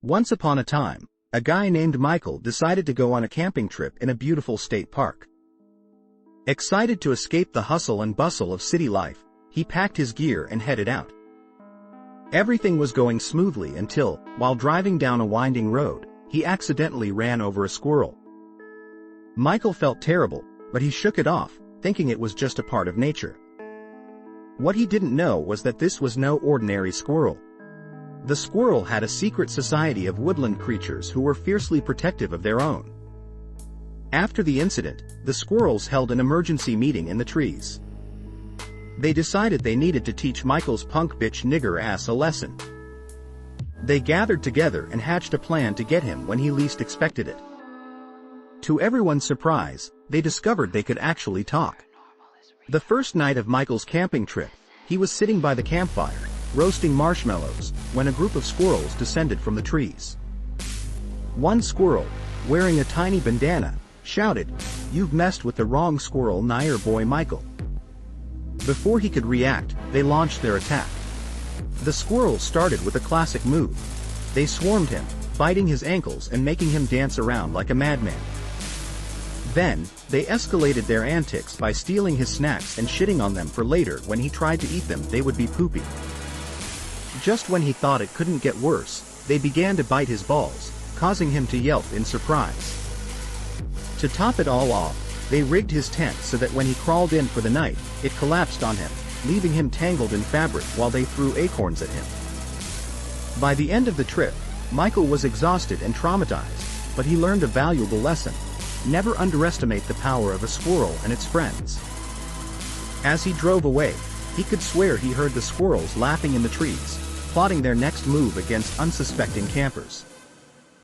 Once upon a time, a guy named Michael decided to go on a camping trip in a beautiful state park. Excited to escape the hustle and bustle of city life, he packed his gear and headed out. Everything was going smoothly until, while driving down a winding road, he accidentally ran over a squirrel. Michael felt terrible, but he shook it off, thinking it was just a part of nature. What he didn't know was that this was no ordinary squirrel. The squirrel had a secret society of woodland creatures who were fiercely protective of their own. After the incident, the squirrels held an emergency meeting in the trees. They decided they needed to teach Michael's punk bitch nigger ass a lesson. They gathered together and hatched a plan to get him when he least expected it. To everyone's surprise, they discovered they could actually talk. The first night of Michael's camping trip, he was sitting by the campfire, roasting marshmallows, when a group of squirrels descended from the trees. One squirrel, wearing a tiny bandana, shouted, "You've messed with the wrong squirrel, Nair boy Michael." Before he could react, they launched their attack. The squirrels started with a classic move. They swarmed him, biting his ankles and making him dance around like a madman. Then, they escalated their antics by stealing his snacks and shitting on them for later when he tried to eat them they would be poopy. Just when he thought it couldn't get worse, they began to bite his balls, causing him to yelp in surprise. To top it all off, they rigged his tent so that when he crawled in for the night, it collapsed on him, leaving him tangled in fabric while they threw acorns at him. By the end of the trip, Michael was exhausted and traumatized, but he learned a valuable lesson: never underestimate the power of a squirrel and its friends. As he drove away, he could swear he heard the squirrels laughing in the trees, plotting their next move against unsuspecting campers.